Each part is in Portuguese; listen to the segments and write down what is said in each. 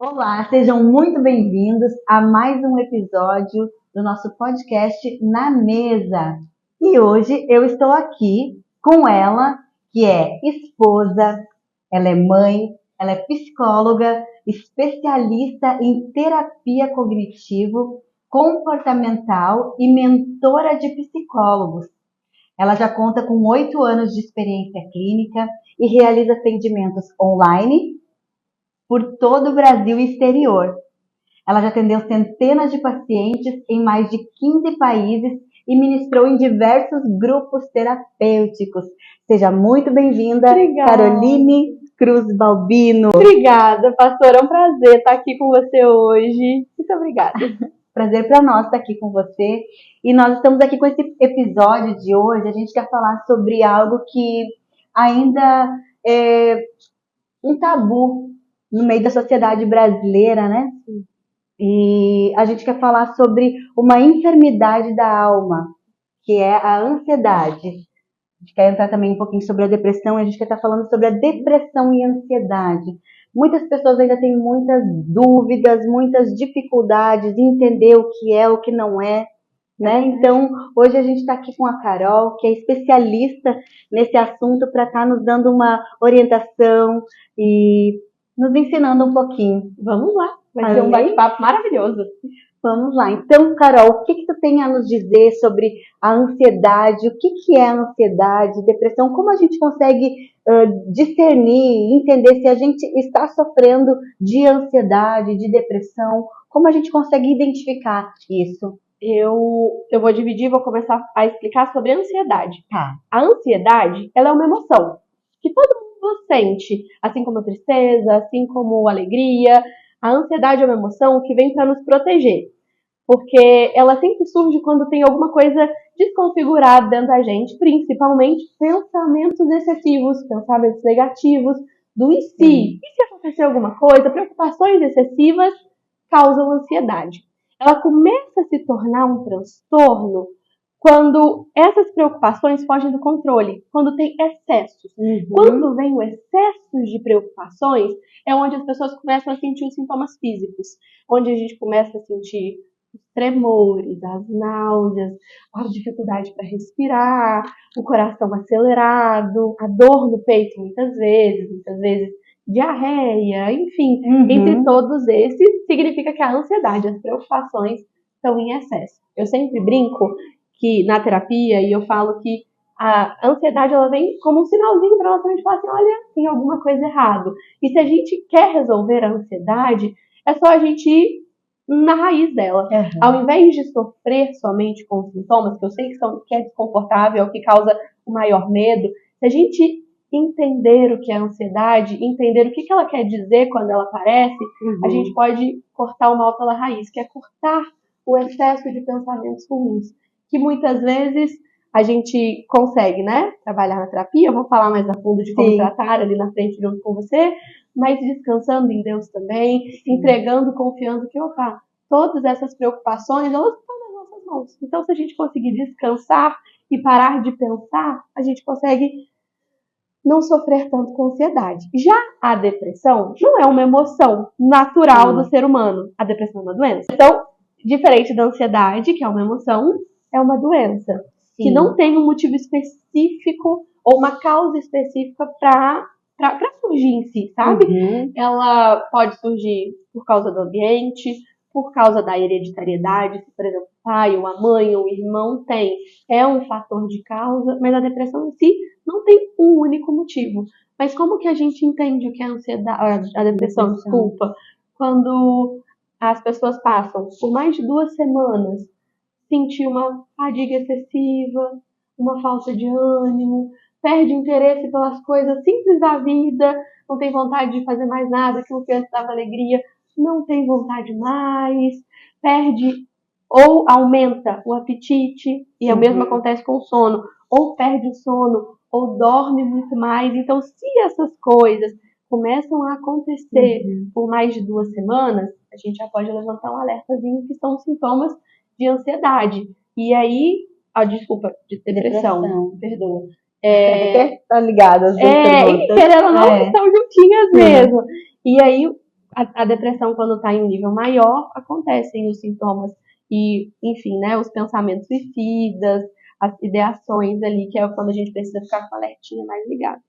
Olá, sejam muito bem-vindos a mais um episódio do nosso podcast Na Mesa. E hoje eu estou aqui com ela, que é esposa, ela é mãe, ela é psicóloga, especialista em terapia cognitivo-comportamental e mentora de psicólogos. Ela já conta com 8 anos de experiência clínica e realiza atendimentos online por todo o Brasil e exterior. Ela já atendeu centenas de pacientes em mais de 15 países e ministrou em diversos grupos terapêuticos. Seja muito bem-vinda, Caroline Cruz Balbino. Obrigada, pastora. É um prazer estar aqui com você hoje. Muito obrigada. Prazer para nós estar aqui com você. E nós estamos aqui com esse episódio de hoje. A gente quer falar sobre algo que ainda é um tabu no meio da sociedade brasileira, né? E a gente quer falar sobre uma enfermidade da alma, que é a ansiedade. A gente quer entrar também um pouquinho sobre a depressão, e a gente quer estar falando sobre a depressão e a ansiedade. Muitas pessoas ainda têm muitas dúvidas, muitas dificuldades em entender o que é, o que não é, né? Então, hoje a gente está aqui com a Carol, que é especialista nesse assunto, para estar nos dando uma orientação e nos ensinando um pouquinho. Vamos lá, vai ser um bate-papo maravilhoso. Vamos lá. Então, Carol, o que tu tem a nos dizer sobre a ansiedade? O que é a ansiedade, depressão? Como a gente consegue discernir, entender se a gente está sofrendo de ansiedade, de depressão? Como a gente consegue identificar isso? Eu vou dividir, vou começar a explicar sobre a ansiedade. Tá. A ansiedade, ela é uma emoção que todo mundo sente, assim como a tristeza, assim como a alegria. A ansiedade é uma emoção que vem para nos proteger, porque ela sempre surge quando tem alguma coisa desconfigurada dentro da gente, principalmente pensamentos excessivos, pensamentos negativos do e se. E se acontecer alguma coisa, preocupações excessivas causam ansiedade. Ela começa a se tornar um transtorno quando essas preocupações fogem do controle, quando tem excessos. Quando vem o excesso de preocupações, é onde as pessoas começam a sentir os sintomas físicos, onde a gente começa a sentir os tremores, as náuseas, a dificuldade para respirar, o coração acelerado, a dor no peito muitas vezes diarreia, enfim, entre todos esses, significa que a ansiedade, as preocupações estão em excesso. Eu sempre brinco que na terapia, e eu falo que a ansiedade ela vem como um sinalzinho para nossa mente falar assim, olha, tem alguma coisa errada. E se a gente quer resolver a ansiedade, é só a gente ir na raiz dela. Ao invés de sofrer somente com os sintomas, que eu sei que é desconfortável, é o que causa o maior medo, se a gente entender o que é ansiedade, entender o que ela quer dizer quando ela aparece, a gente pode cortar o mal pela raiz, que é cortar o excesso de pensamentos ruins, que muitas vezes a gente consegue, né, trabalhar na terapia, eu vou falar mais a fundo de como tratar ali na frente junto com você, mas descansando em Deus também, entregando, confiando que, opa, todas essas preocupações, elas estão nas nossas mãos. Então, se a gente conseguir descansar e parar de pensar, a gente consegue não sofrer tanto com ansiedade. Já a depressão não é uma emoção natural do ser humano. A depressão é uma doença. Então, diferente da ansiedade, que é uma emoção, é uma doença. Que não tem um motivo específico ou uma causa específica para surgir em si, sabe? Ela pode surgir por causa do ambiente, por causa da hereditariedade, se, por exemplo, o pai ou a mãe ou o irmão tem, é um fator de causa, mas a depressão em si não tem um único motivo. Mas como que a gente entende o que é a depressão, desculpa, quando as pessoas passam por mais de 2 semanas sentir uma fadiga excessiva, uma falta de ânimo, perde interesse pelas coisas simples da vida, não tem vontade de fazer mais nada, aquilo que antes dava alegria, não tem vontade mais, perde ou aumenta o apetite, e o mesmo acontece com o sono, ou perde o sono, ou dorme muito mais. Então, se essas coisas começam a acontecer por mais de 2 semanas, a gente já pode levantar um alertazinho que são sintomas de ansiedade. E aí, desculpa, de depressão, perdoa. Tá ligado as duas perguntas. Querendo ou não, estão juntinhas mesmo. E aí, a depressão, quando está em um nível maior, acontecem os sintomas e, enfim, né, os pensamentos suicidas, as ideações ali, que é quando a gente precisa ficar com a alertinha mais ligada.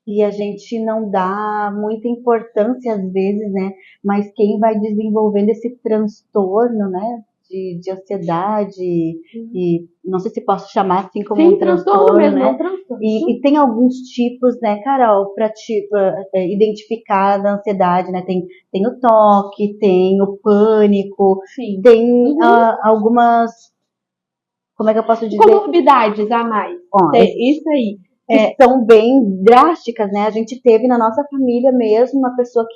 E a gente não dá muita importância às vezes, né? Mas quem vai desenvolvendo esse transtorno, né? De ansiedade, e não sei se posso chamar assim como um transtorno, mesmo, né? é um transtorno. E tem alguns tipos, né, Carol, para identificar a ansiedade, né? Tem o toque, tem o pânico, Sim. tem algumas, como é que eu posso dizer? Comorbidades a mais. Isso aí. Que são bem drásticas, né? A gente teve na nossa família mesmo uma pessoa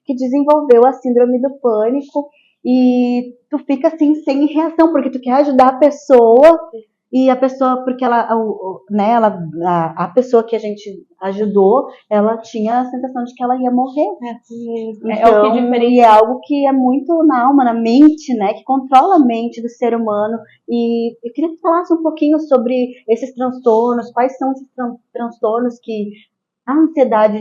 que desenvolveu a síndrome do pânico e tu fica assim sem reação, porque tu quer ajudar a pessoa e a pessoa, porque a pessoa que a gente ajudou, ela tinha a sensação de que ela ia morrer. Então, o que diferencia. E é algo que é muito na alma, na mente, né? Que controla a mente do ser humano. E eu queria que tu falasse um pouquinho sobre esses transtornos, quais são esses transtornos que a ansiedade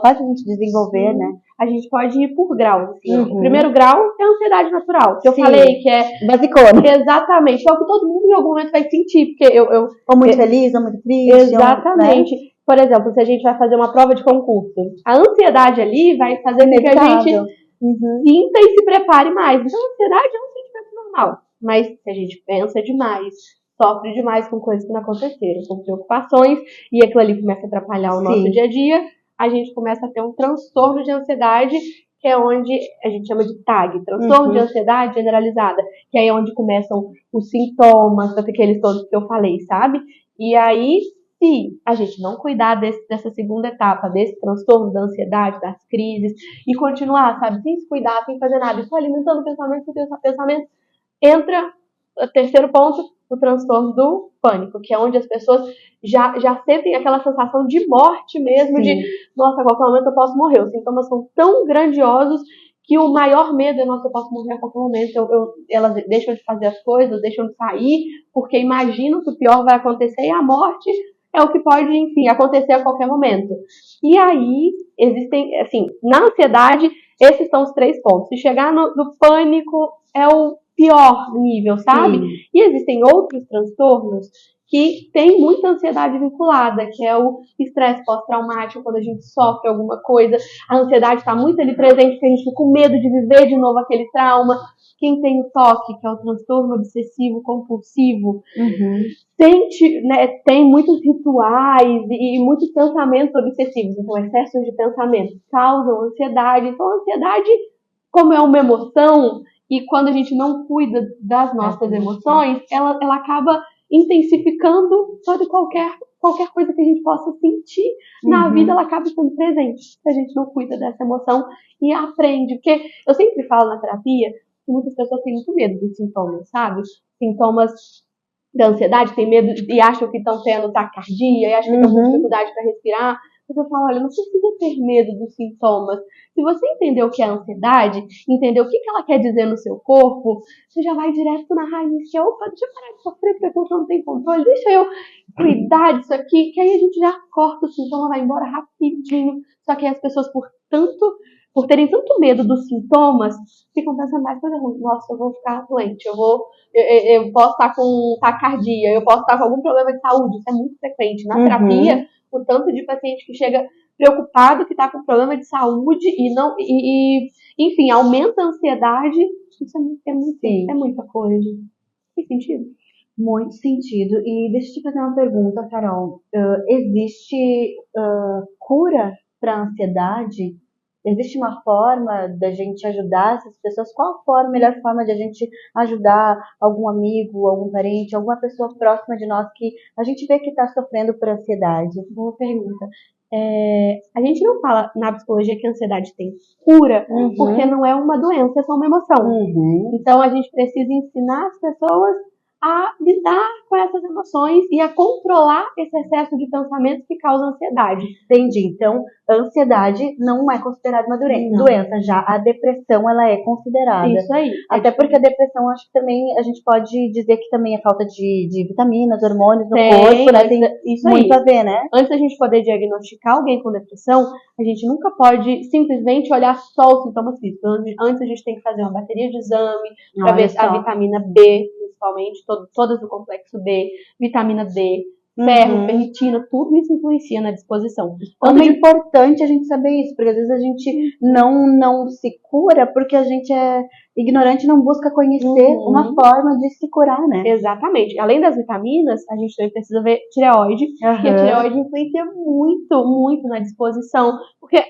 faz a gente desenvolver, né? A gente pode ir por graus. Assim. O primeiro grau é a ansiedade natural, que eu falei que é basicona. Exatamente, é o que todo mundo em algum momento vai sentir, porque ou muito feliz, ou muito triste. Exatamente. Né? Por exemplo, se a gente vai fazer uma prova de concurso, a ansiedade ali vai fazer com que a gente sinta e se prepare mais. Então, a ansiedade é um sentimento normal, mas se a gente pensa demais, sofre demais com coisas que não aconteceram, com preocupações, e aquilo ali começa a atrapalhar o nosso dia a dia, a gente começa a ter um transtorno de ansiedade, que é onde a gente chama de TAG, transtorno de ansiedade generalizada, que é onde começam os sintomas, aqueles todos que eu falei, sabe? E aí, se a gente não cuidar dessa segunda etapa, desse transtorno da ansiedade, das crises, e continuar, sabe, sem se cuidar, sem fazer nada, e só alimentando pensamentos, entra o terceiro ponto, o transtorno do pânico, que é onde as pessoas já sentem aquela sensação de morte mesmo, de, nossa, a qualquer momento eu posso morrer. Os sintomas são tão grandiosos que o maior medo é, nossa, eu posso morrer a qualquer momento. Elas deixam de fazer as coisas, deixam de sair, porque imaginam que o pior vai acontecer e a morte é o que pode, enfim, acontecer a qualquer momento. E aí, existem, assim, na ansiedade, esses são os 3 pontos. Se chegar no pânico, é o pior nível, sabe? E existem outros transtornos que tem muita ansiedade vinculada, que é o estresse pós-traumático, quando a gente sofre alguma coisa, a ansiedade está muito ali presente, porque a gente fica com medo de viver de novo aquele trauma. Quem tem o TOC, que é o transtorno obsessivo compulsivo, tem muitos rituais e muitos pensamentos obsessivos, então excessos de pensamento causam ansiedade. Então a ansiedade, como é uma emoção, e quando a gente não cuida das nossas emoções, ela acaba intensificando toda qualquer coisa que a gente possa sentir na vida, ela acaba estando presente, se a gente não cuida dessa emoção e aprende. Porque eu sempre falo na terapia que muitas pessoas têm muito medo dos sintomas, sabe? Sintomas da ansiedade, têm medo e acham que estão tendo taquicardia, e acham que estão com dificuldade para respirar. Mas eu falo, olha, não precisa ter medo dos sintomas. Se você entender o que é a ansiedade, entender o que ela quer dizer no seu corpo, você já vai direto na raiz, que é, opa, deixa eu parar de sofrer porque eu não tenho controle, deixa eu cuidar disso aqui, que aí a gente já corta o sintoma, vai embora rapidinho. Só que aí as pessoas, por terem tanto medo dos sintomas, ficam pensando mais coisa ruim. Nossa, eu vou ficar doente, eu posso estar com taquicardia, eu posso estar com algum problema de saúde. Isso é muito frequente. Na terapia, o tanto de paciente que chega preocupado que está com problema de saúde enfim, aumenta a ansiedade. Isso é muita coisa. Tem sentido? Muito sentido. E deixa eu te fazer uma pergunta, Carol. Existe cura para a ansiedade? Existe uma forma da gente ajudar essas pessoas? Qual a melhor forma de a gente ajudar algum amigo, algum parente, alguma pessoa próxima de nós que a gente vê que está sofrendo por ansiedade? Boa pergunta. A gente não fala na psicologia que a ansiedade tem cura, porque não é uma doença, é só uma emoção. Então a gente precisa ensinar as pessoas a lidar com essas emoções e a controlar esse excesso de pensamentos que causa ansiedade. Entendi. Então, a ansiedade não é considerada uma doença. Já a depressão, ela é considerada. Isso aí. Até porque a depressão, acho que também, a gente pode dizer que também é falta de vitaminas, hormônios no corpo, né? Tem isso muito aí. a ver, né? Antes da gente poder diagnosticar alguém com depressão, a gente nunca pode simplesmente olhar só os sintomas físicos. Antes a gente tem que fazer uma bateria de exame para ver a vitamina B, principalmente, todas do complexo B, vitamina D, ferro, ferritina, tudo isso influencia na disposição. Como é importante a gente saber isso, porque às vezes a gente não se cura porque a gente é ignorante e não busca conhecer uma forma de se curar, né? Exatamente. Além das vitaminas, a gente também precisa ver tireoide, e a tireoide influencia muito, muito na disposição, porque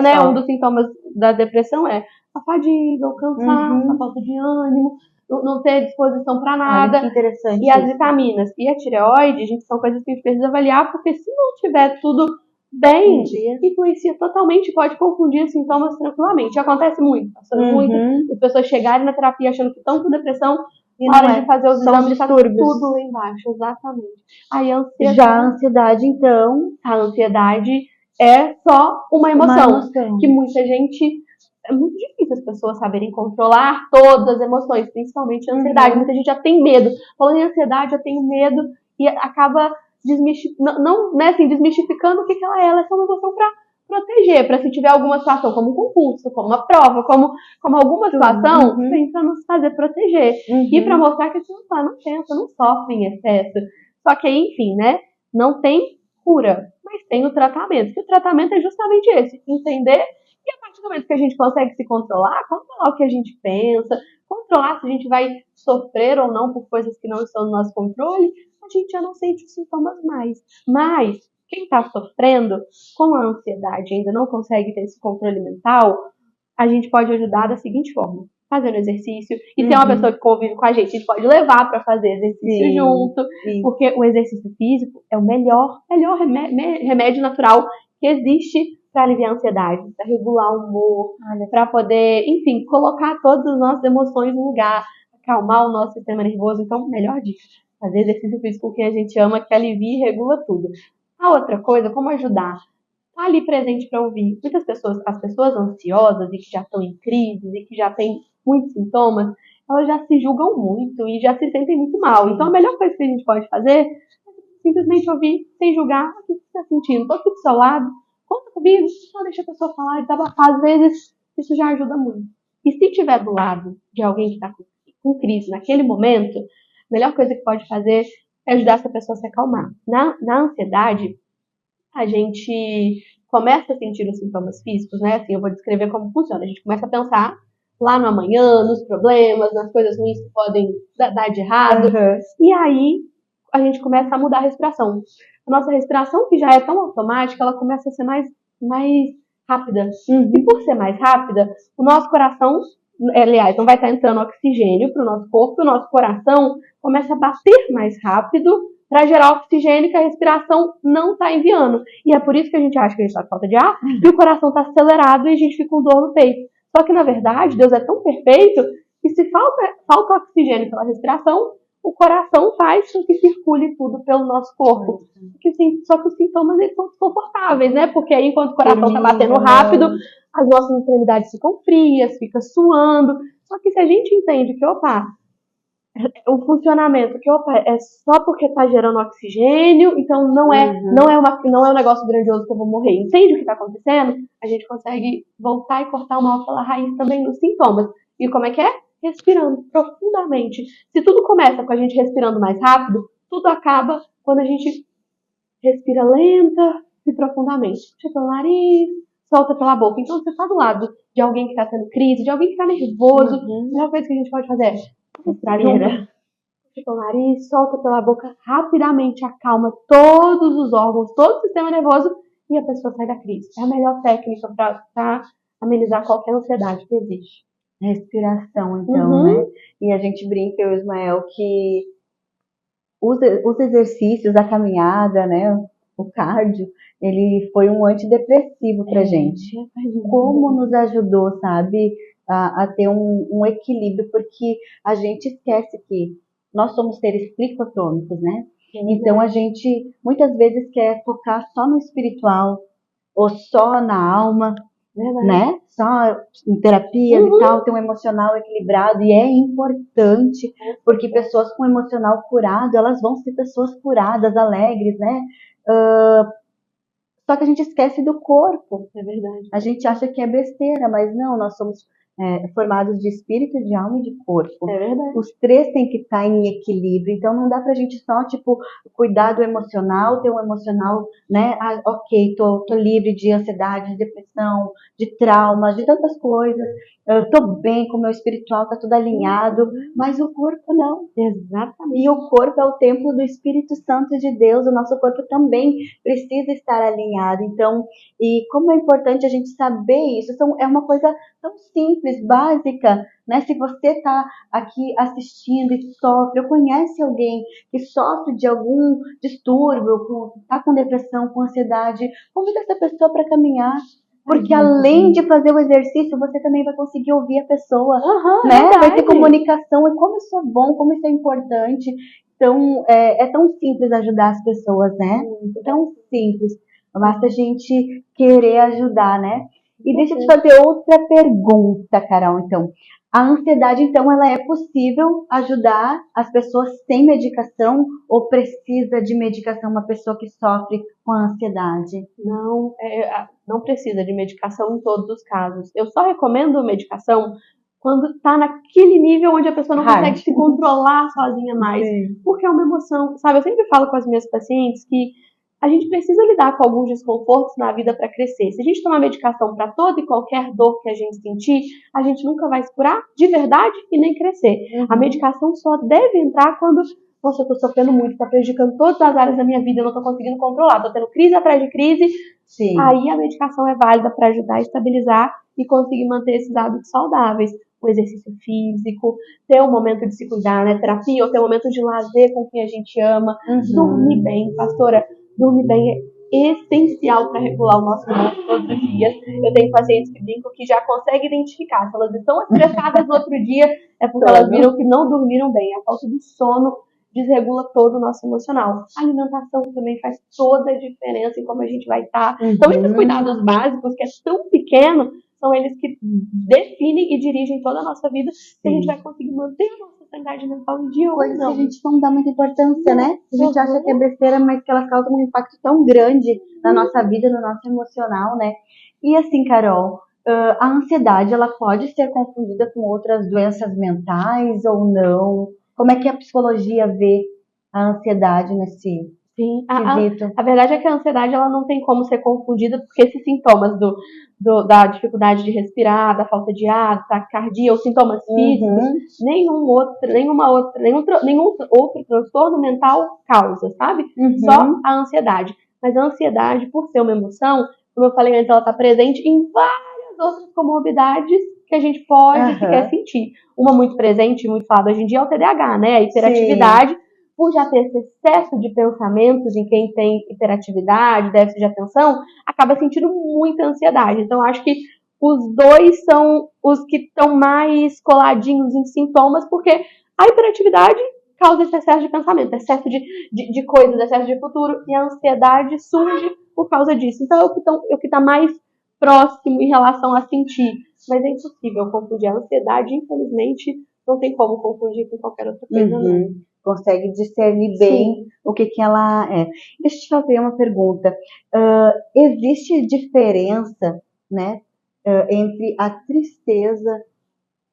né, um dos sintomas da depressão é a fadiga, o cansaço, a falta de ânimo, não ter disposição para nada. Que interessante. E as vitaminas e a tireoide, gente, são coisas que a gente precisa avaliar, porque se não tiver tudo bem, influencia totalmente, pode confundir os sintomas tranquilamente. Acontece muito, muito. As pessoas chegarem na terapia achando que estão com depressão, e na hora de fazer os exames, tá tudo lá embaixo, exatamente. Aí já a ansiedade, então, a ansiedade é só uma emoção. Que muita gente, é muito difícil as pessoas saberem controlar todas as emoções, principalmente a ansiedade. Muita gente já tem medo. Falando em ansiedade, eu tenho medo e acaba desmistificando o que ela é. Ela é só uma emoção para proteger, para se tiver alguma situação, como um concurso, como uma prova, como alguma situação, para nos fazer proteger. E para mostrar que a gente não pensa, não sofre em excesso. Só que aí, enfim, né? Não tem cura, mas tem o tratamento. Que o tratamento é justamente esse, entender, e a partir do momento que a gente consegue se controlar o que a gente pensa, controlar se a gente vai sofrer ou não por coisas que não estão no nosso controle, a gente já não sente os sintomas mais. Mas quem está sofrendo com a ansiedade e ainda não consegue ter esse controle mental, a gente pode ajudar da seguinte forma: fazendo exercício. E se é uma pessoa que convive com a gente pode levar para fazer exercício junto, porque o exercício físico é o melhor remédio natural que existe para aliviar a ansiedade, para regular o humor, para poder, enfim, colocar todas as nossas emoções no lugar, acalmar o nosso sistema nervoso. Então, melhor dica: fazer exercício físico com quem a gente ama, que alivia e regula tudo. A outra coisa, como ajudar? Tá ali presente para ouvir. Muitas pessoas, as pessoas ansiosas e que já estão em crise e que já têm muitos sintomas, elas já se julgam muito e já se sentem muito mal. Então a melhor coisa que a gente pode fazer é simplesmente ouvir, sem julgar. O que você está sentindo? Estou aqui do seu lado, conta comigo, só deixa a pessoa falar e desabafar. Às vezes isso já ajuda muito. E se tiver do lado de alguém que está com crise naquele momento, a melhor coisa que pode fazer é ajudar essa pessoa a se acalmar. Na ansiedade, a gente começa a sentir os sintomas físicos, né? Assim, eu vou descrever como funciona. A gente começa a pensar lá no amanhã, nos problemas, nas coisas ruins que podem dar de errado. E aí a gente começa a mudar a respiração. A nossa respiração, que já é tão automática, ela começa a ser mais rápida. E por ser mais rápida, o nosso coração, aliás, não vai estar entrando oxigênio para o nosso corpo, o nosso coração começa a bater mais rápido para gerar oxigênio que a respiração não está enviando. E é por isso que a gente acha que a gente está com falta de ar e o coração está acelerado e a gente fica com dor no peito. Só que, na verdade, Deus é tão perfeito que se falta oxigênio pela respiração, o coração faz com que circule tudo pelo nosso corpo. Só que os sintomas eles são desconfortáveis, né? Porque aí, enquanto o coração está batendo rápido, as nossas extremidades ficam frias, fica suando. Só que se a gente entende que, o funcionamento é só porque está gerando oxigênio, então não é um negócio grandioso que eu vou morrer. Entende o que está acontecendo? A gente consegue voltar e cortar o mal pela raiz também nos sintomas. E como é que é? Respirando profundamente. Se tudo começa com a gente respirando mais rápido, tudo acaba quando a gente respira lenta e profundamente. Puxa pelo nariz, solta pela boca. Então você está do lado de alguém que está tendo crise, de alguém que está nervoso. A melhor coisa que a gente pode fazer é respirar junto. Puxa pelo nariz, solta pela boca rapidamente, acalma todos os órgãos, todo o sistema nervoso e a pessoa sai da crise. É a melhor técnica para amenizar qualquer ansiedade que existe. Respiração, então, né? E a gente brinca, eu e o Ismael, que os exercícios, a caminhada, né? O cardio, ele foi um antidepressivo pra gente. Como nos ajudou, sabe? A ter um equilíbrio, porque a gente esquece que nós somos seres tricotômicos, né? Uhum. Então a gente muitas vezes quer focar só no espiritual ou só na alma, né? Só em terapias e tal, ter um emocional equilibrado, e é importante, porque pessoas com emocional curado, elas vão ser pessoas curadas, alegres, né? Só que a gente esquece do corpo. É verdade. A gente acha que é besteira, mas não, nós somos formados de espírito, de alma e de corpo. É verdade. Os três têm que estar em equilíbrio, então não dá pra gente só, tipo, cuidar do emocional, ter um emocional, né, ok, tô livre de ansiedade, de depressão, de traumas, de tantas coisas, eu tô bem com o meu espiritual, tá tudo alinhado, mas o corpo não. Exatamente. E o corpo é o templo do Espírito Santo de Deus, o nosso corpo também precisa estar alinhado. Então, e como é importante a gente saber isso, é uma coisa tão simples, básica, né? Se você está aqui assistindo e sofre, ou conhece alguém que sofre de algum distúrbio, está com depressão, com ansiedade, convida essa pessoa para caminhar. Porque além de fazer o exercício, você também vai conseguir ouvir a pessoa, né? Verdade. Vai ter comunicação, e como isso é bom, como isso é importante. Então, é tão simples ajudar as pessoas, né? Tão simples. Basta a gente querer ajudar, né? E deixa eu te fazer outra pergunta, Carol, então. A ansiedade, então, ela é possível ajudar as pessoas sem medicação ou precisa de medicação uma pessoa que sofre com a ansiedade? Não precisa de medicação em todos os casos. Eu só recomendo medicação quando está naquele nível onde a pessoa não consegue se controlar sozinha mais. Sim. Porque é uma emoção, sabe? Eu sempre falo com as minhas pacientes que a gente precisa lidar com alguns desconfortos na vida para crescer. Se a gente tomar medicação para toda e qualquer dor que a gente sentir, a gente nunca vai se curar de verdade e nem crescer. A medicação só deve entrar quando, nossa, eu tô sofrendo muito, tá prejudicando todas as áreas da minha vida, eu não tô conseguindo controlar, tô tendo crise atrás de crise. Sim. Aí a medicação é válida para ajudar a estabilizar e conseguir manter esses hábitos saudáveis. O exercício físico, ter um momento de se cuidar, né? Terapia, ou ter um momento de lazer com quem a gente ama. Dormir bem, pastora. Dormir bem é essencial para regular o nosso humor todos os dias. Eu tenho pacientes que brincam que já conseguem identificar. Se elas estão estressadas no outro dia, é porque elas viram que não dormiram bem. A falta do sono desregula todo o nosso emocional. A alimentação também faz toda a diferença em como a gente vai estar. Então, esses cuidados básicos, que é tão pequeno, são eles que definem e dirigem toda a nossa vida. Se a gente vai conseguir manter a nossa sanidade mental em dia ou Coisas não. que a gente não dá muita importância, né? A gente acha que é besteira, mas que elas causam um impacto tão grande na nossa vida, no nosso emocional, né? E assim, Carol, a ansiedade, ela pode ser confundida com outras doenças mentais ou não? Como é que a psicologia vê a ansiedade nesse quesito? A verdade é que a ansiedade ela não tem como ser confundida, porque esses sintomas da dificuldade de respirar, da falta de ar, taquicardia, ou sintomas físicos, nenhum outro transtorno mental causa, sabe? Só a ansiedade. Mas a ansiedade, por ser uma emoção, como eu falei antes, ela está presente em várias outras comorbidades que a gente pode quer sentir. Uma muito presente, muito falada hoje em dia é o TDAH, né? A hiperatividade. Por já ter esse excesso de pensamentos em quem tem hiperatividade, déficit de atenção, acaba sentindo muita ansiedade. Então, acho que os dois são os que estão mais coladinhos em sintomas, porque a hiperatividade causa esse excesso de pensamento, excesso de coisas, excesso de futuro, e a ansiedade surge por causa disso. Então, é o que está mais próximo em relação a sentir. Mas é impossível confundir. A ansiedade, infelizmente, não tem como confundir com qualquer outra coisa, não. Consegue discernir bem o que ela é. Deixa eu te fazer uma pergunta. Existe diferença, né, entre a tristeza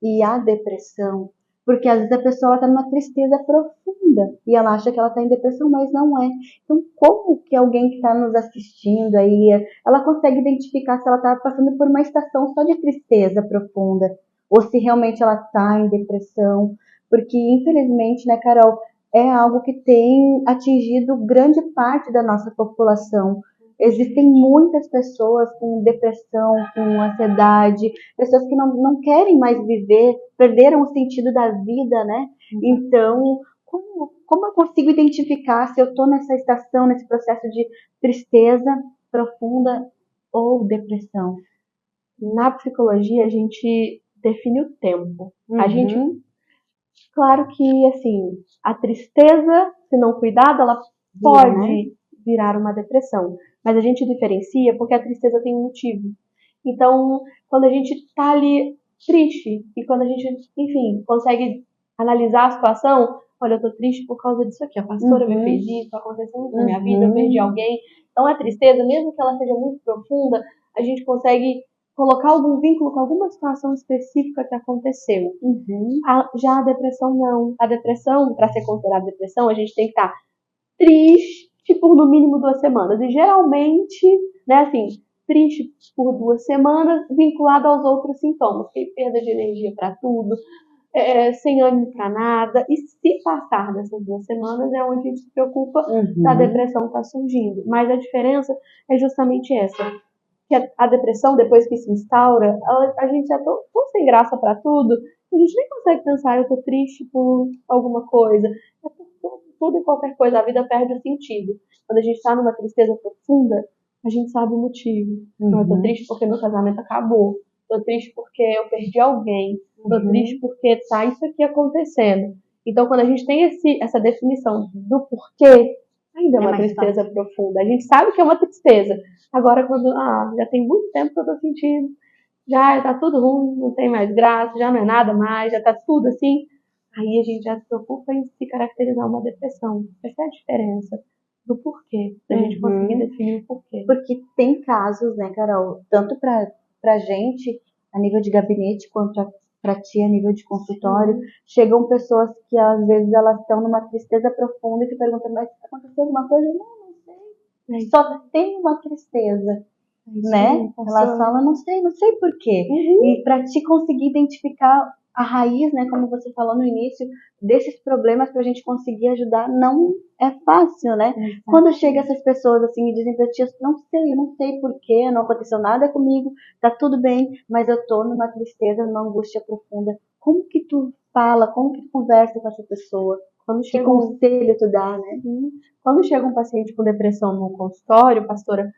e a depressão? Porque às vezes a pessoa está numa tristeza profunda e ela acha que ela está em depressão, mas não é. Então, como que alguém que está nos assistindo aí, ela consegue identificar se ela está passando por uma estação só de tristeza profunda ou se realmente ela está em depressão? Porque, infelizmente, né, Carol, é algo que tem atingido grande parte da nossa população. Existem muitas pessoas com depressão, com ansiedade, pessoas que não querem mais viver, perderam o sentido da vida, né? Então, como eu consigo identificar se eu estou nessa estação, nesse processo de tristeza profunda ou depressão? Na psicologia, a gente define o tempo. A gente Claro que, assim, a tristeza, se não cuidada, ela pode virar uma depressão. Mas a gente diferencia porque a tristeza tem um motivo. Então, quando a gente tá ali triste e quando a gente, enfim, consegue analisar a situação, olha, eu tô triste por causa disso aqui, a pastora me fez isso, aconteceu isso na minha vida, eu perdi alguém. Então, a tristeza, mesmo que ela seja muito profunda, a gente consegue colocar algum vínculo com alguma situação específica que aconteceu. Já a depressão não. A depressão, para ser considerada depressão, a gente tem que estar triste por no mínimo 2 semanas. E geralmente, né, assim, triste por 2 semanas, vinculado aos outros sintomas, que é perda de energia para tudo, sem ânimo para nada. E se passar dessas 2 semanas, é onde a gente se preocupa da depressão estar surgindo. Mas a diferença é justamente essa. Que a depressão, depois que se instaura, a gente já tão sem graça para tudo, a gente nem consegue pensar, eu tô triste por alguma coisa. É por tudo e qualquer coisa, a vida perde o sentido. Quando a gente tá numa tristeza profunda, a gente sabe o motivo. Então, eu tô triste porque meu casamento acabou. Tô triste porque eu perdi alguém. Tô triste porque tá isso aqui acontecendo. Então, quando a gente tem essa definição do porquê, ainda é uma tristeza profunda. A gente sabe que é uma tristeza. Agora, quando já tem muito tempo que eu tô sentindo, já tá tudo ruim, não tem mais graça, já não é nada mais, já tá tudo assim, aí a gente já se preocupa em se caracterizar uma depressão. Essa é a diferença do porquê, da gente conseguir definir o porquê. Porque tem casos, né, Carol, tanto pra gente, a nível de gabinete, quanto pra ti, a nível de consultório, chegam pessoas que às vezes elas estão numa tristeza profunda e te perguntam, mas aconteceu alguma coisa? Não sei. Só tem uma tristeza, né? Elas falam, não sei por quê. E pra te conseguir identificar a raiz, né, como você falou no início, desses problemas pra gente conseguir ajudar, não é fácil, né? Quando chega essas pessoas assim e dizem pra ti, não sei porquê, não aconteceu nada comigo, tá tudo bem, mas eu tô numa tristeza, numa angústia profunda. Como que tu fala, como que tu conversa com essa pessoa? Que conselho tu dá, né? Quando chega um paciente com depressão no consultório, pastora,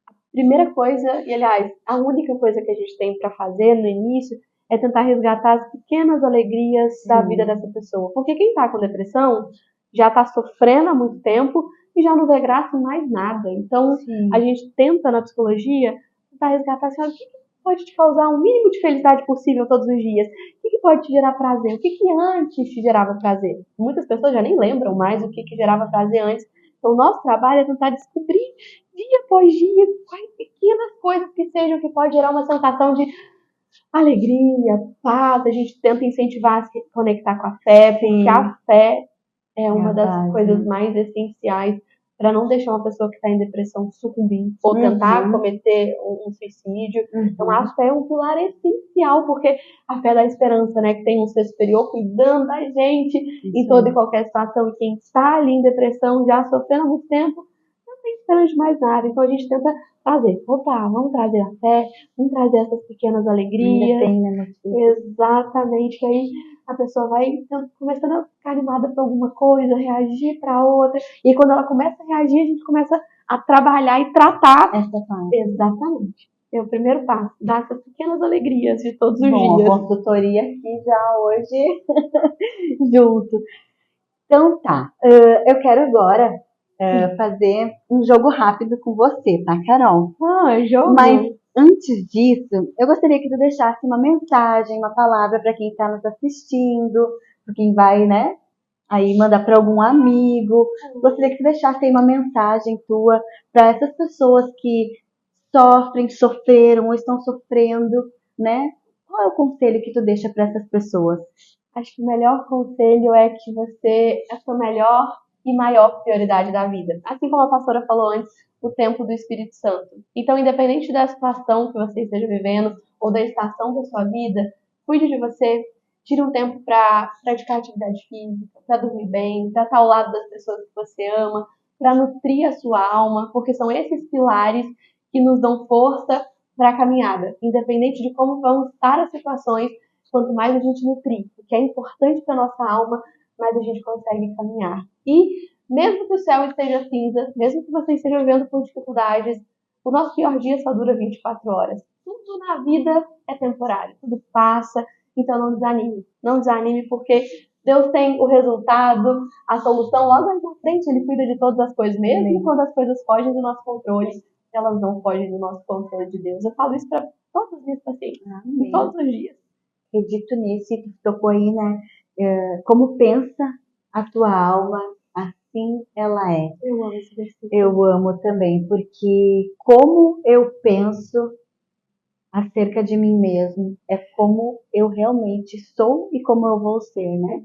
a primeira coisa, e aliás, a única coisa que a gente tem para fazer no início é tentar resgatar as pequenas alegrias da vida dessa pessoa. Porque quem tá com depressão já tá sofrendo há muito tempo e já não vê graça em mais nada. Então, a gente tenta na psicologia tentar resgatar assim, o que pode te causar um mínimo de felicidade possível todos os dias? O que pode te gerar prazer? O que antes te gerava prazer? Muitas pessoas já nem lembram mais o que gerava prazer antes. Então, o nosso trabalho é tentar descobrir dia após dia quais pequenas coisas que sejam que pode gerar uma sensação de alegria, paz. A gente tenta incentivar a se conectar com a fé, porque a fé é uma das coisas mais essenciais para não deixar uma pessoa que está em depressão sucumbir ou tentar cometer um suicídio. Então, a fé é um pilar essencial, porque a fé dá esperança, né? Que tem um ser superior cuidando da gente em toda e qualquer situação. E quem está ali em depressão, já sofrendo há muito tempo, não tem esperança de mais nada. Então, a gente tenta trazer, vamos trazer a fé, vamos trazer essas pequenas alegrias. Exatamente, que aí a pessoa vai começando a ficar animada para alguma coisa, reagir para outra. E quando ela começa a reagir, a gente começa a trabalhar e tratar essa parte. Exatamente. É o primeiro passo, dar essas pequenas alegrias de todos os dias. A consultoria aqui já hoje junto. Então tá, eu quero agora fazer um jogo rápido com você, tá, Carol? Jogo? Mas antes disso, eu gostaria que tu deixasse uma mensagem, uma palavra para quem está nos assistindo, para quem vai, né, aí mandar para algum amigo. Gostaria que tu deixasse aí uma mensagem tua para essas pessoas que sofreram ou estão sofrendo, né? Qual é o conselho que tu deixa para essas pessoas? Acho que o melhor conselho é que você é a sua melhor e maior prioridade da vida. Assim como a pastora falou antes, o tempo do Espírito Santo. Então, independente da situação que você esteja vivendo ou da estação da sua vida, cuide de você, tire um tempo para praticar atividade física, para dormir bem, para estar ao lado das pessoas que você ama, para nutrir a sua alma, porque são esses pilares que nos dão força para a caminhada. Independente de como vão estar as situações, quanto mais a gente nutrir o que é importante para nossa alma, mais a gente consegue caminhar. E mesmo que o céu esteja cinza, mesmo que você esteja vivendo por dificuldades, o nosso pior dia só dura 24 horas. Tudo na vida é temporário, tudo passa, então não desanime. Não desanime porque Deus tem o resultado, a solução logo ali na frente. Ele cuida de todas as coisas, mesmo quando as coisas fogem do nosso controle, elas não fogem do nosso controle de Deus. Eu falo isso para todos os meus pacientes, todos os dias. Acredito nisso e tu tocou aí, né? Como pensa a tua alma, assim ela é. Eu amo esse versículo. Eu amo também, porque como eu penso acerca de mim mesmo é como eu realmente sou e como eu vou ser, né?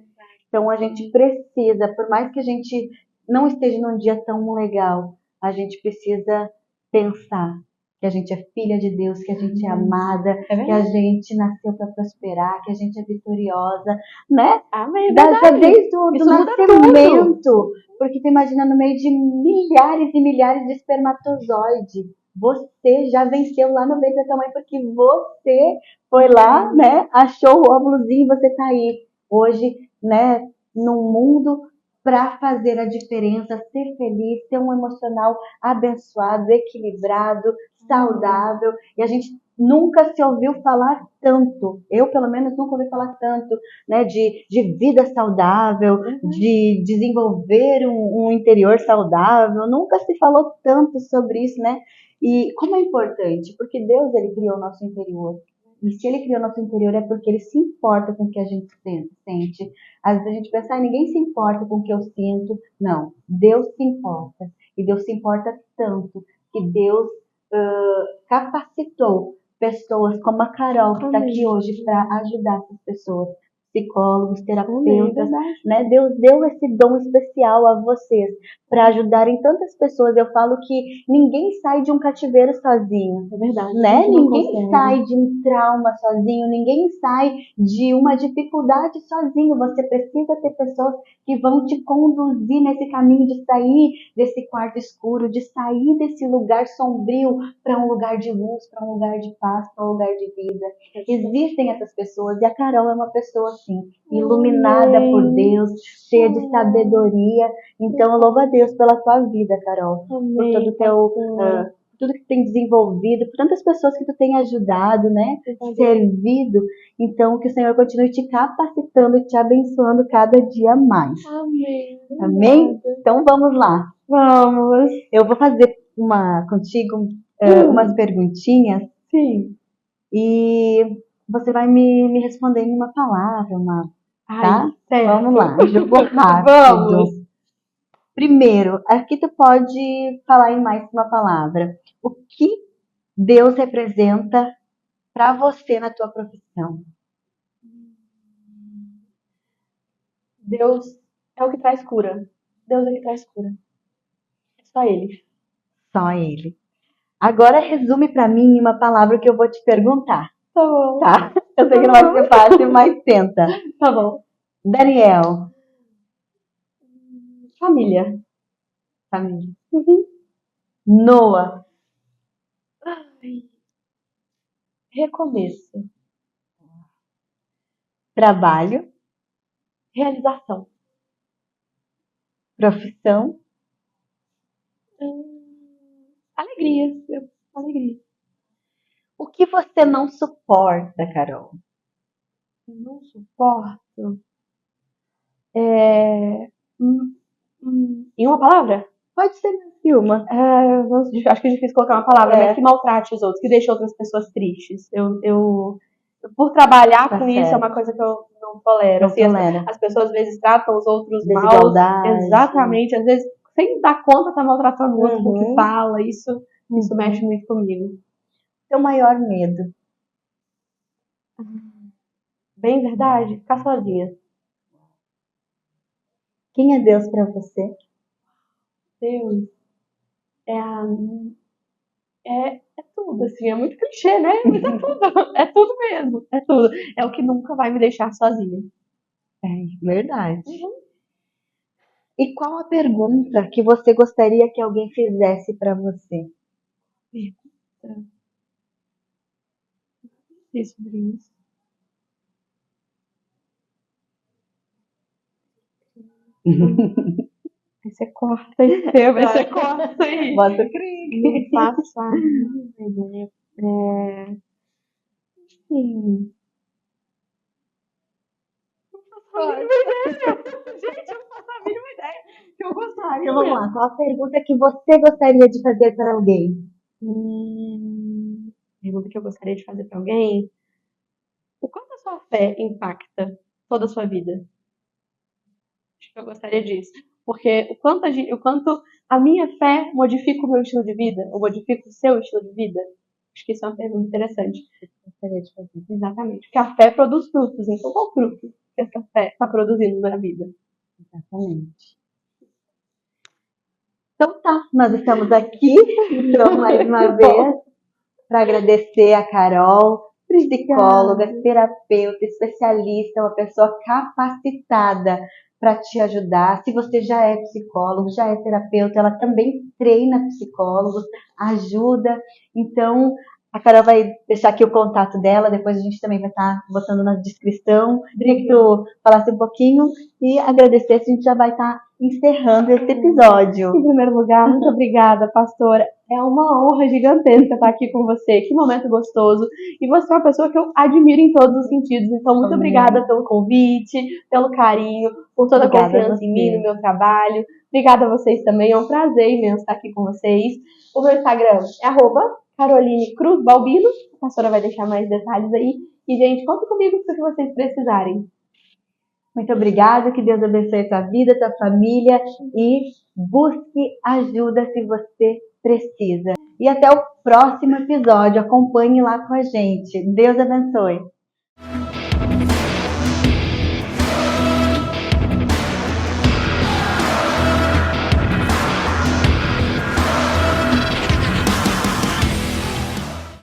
Então a gente precisa, por mais que a gente não esteja num dia tão legal, a gente precisa pensar que a gente é filha de Deus, que a gente é amada, que a gente nasceu para prosperar, que a gente é vitoriosa, né? Amém, Já desde o Isso nascimento, porque tu imagina no meio de milhares e milhares de espermatozoides, você já venceu lá no ventre da tua mãe, porque você foi lá, né? Achou o óvulozinho e você tá aí hoje, né? No mundo para fazer a diferença, ser feliz, ter um emocional abençoado, equilibrado, saudável. E a gente nunca se ouviu falar tanto, eu pelo menos nunca ouvi falar tanto, né? De vida saudável, de desenvolver um interior saudável. Nunca se falou tanto sobre isso, né? E como é importante, porque Deus ele criou o nosso interior. E se ele criou o nosso interior é porque ele se importa com o que a gente sente. Às vezes a gente pensa, ninguém se importa com o que eu sinto. Não, Deus se importa. E Deus se importa tanto que Deus capacitou pessoas como a Carol, que está aqui hoje para ajudar essas pessoas. Psicólogos, terapeutas, né? Deus deu esse dom especial a vocês para ajudarem tantas pessoas. Eu falo que ninguém sai de um cativeiro sozinho. É verdade. Né? Ninguém sai de um trauma sozinho, ninguém sai de uma dificuldade sozinho. Você precisa ter pessoas que vão te conduzir nesse caminho de sair desse quarto escuro, de sair desse lugar sombrio para um lugar de luz, para um lugar de paz, para um lugar de vida. Existem essas pessoas e a Carol é uma pessoa assim, iluminada por Deus, cheia de sabedoria. Então eu louvo a Deus pela tua vida, Carol, por todo o teu tudo que tu tem desenvolvido, por tantas pessoas que tu tem ajudado, né? Servido. Então, que o Senhor continue te capacitando e te abençoando cada dia mais. Amém. Amém? Então, vamos lá. Vamos. Eu vou fazer contigo umas perguntinhas. Sim. E você vai me responder em uma palavra, tá? Certo. Vamos lá, jogo rápido. Vamos. Primeiro, aqui tu pode falar em mais uma palavra. O que Deus representa para você na tua profissão? Deus é o que traz cura. Deus é o que traz cura. É só Ele. Só Ele. Agora resume para mim em uma palavra que eu vou te perguntar. Tá bom. Tá? Eu sei que não vai ser fácil, mas tenta. Tá bom. Daniel. Família. Família. Noah. Recomeço. Trabalho. Realização. Profissão. Alegria. Alegria. O que você não suporta, Carol? Não suporto. Em uma palavra? Pode ser mais que uma. Acho que é difícil colocar uma palavra, mas que maltrate os outros, que deixe outras pessoas tristes. Eu por trabalhar com isso, é uma coisa que eu não tolero. Assim, as pessoas às vezes tratam os outros mal. Exatamente. Às vezes, sem dar conta, tá maltratando o outro com o que fala. Isso mexe muito comigo. Seu maior medo? Bem verdade? Ficar sozinha. Quem é Deus para você? Deus é tudo, assim, é muito clichê, né? Mas é tudo mesmo, é tudo. É o que nunca vai me deixar sozinha. É verdade. E qual a pergunta que você gostaria que alguém fizesse para você? Pergunta. Isso, sobre isso. Aí você corta aí, você corta aí. Bota o clique. Me passa. Sim. faço a mínima ideia. Gente, eu não faço a mínima ideia que eu gostaria. Então vamos lá, qual a pergunta que você gostaria de fazer para alguém? Pergunta que eu gostaria de fazer para alguém. O quanto a sua fé impacta toda a sua vida? Acho que eu gostaria disso. Porque o quanto a minha fé modifica o meu estilo de vida, ou modifica o seu estilo de vida? Acho que isso é uma pergunta interessante. Gostaria de fazer. Exatamente. Porque a fé produz frutos. Então, qual fruto que essa fé está produzindo na vida? Exatamente. Então tá, nós estamos aqui, então, mais uma vez, para agradecer a Carol, psicóloga, terapeuta, especialista, uma pessoa capacitada para te ajudar. Se você já é psicólogo, já é terapeuta, ela também treina psicólogos, ajuda. Então, a Carol vai deixar aqui o contato dela, depois a gente também vai estar botando na descrição. Queria que tu falasse um pouquinho e agradecesse, a gente já vai estar encerrando esse episódio. Em primeiro lugar, muito obrigada, pastora. É uma honra gigantesca estar aqui com você. Que momento gostoso. E você é uma pessoa que eu admiro em todos os sentidos. Então, muito obrigada pelo convite, pelo carinho, por toda a confiança em mim, no meu trabalho. Obrigada a vocês também. É um prazer imenso estar aqui com vocês. O meu Instagram é @Caroline Cruz Balbino. A pastora vai deixar mais detalhes aí. E, gente, conta comigo se vocês precisarem. Muito obrigada, que Deus abençoe a tua vida, a tua família e busque ajuda se você precisa. E até o próximo episódio, acompanhe lá com a gente. Deus abençoe.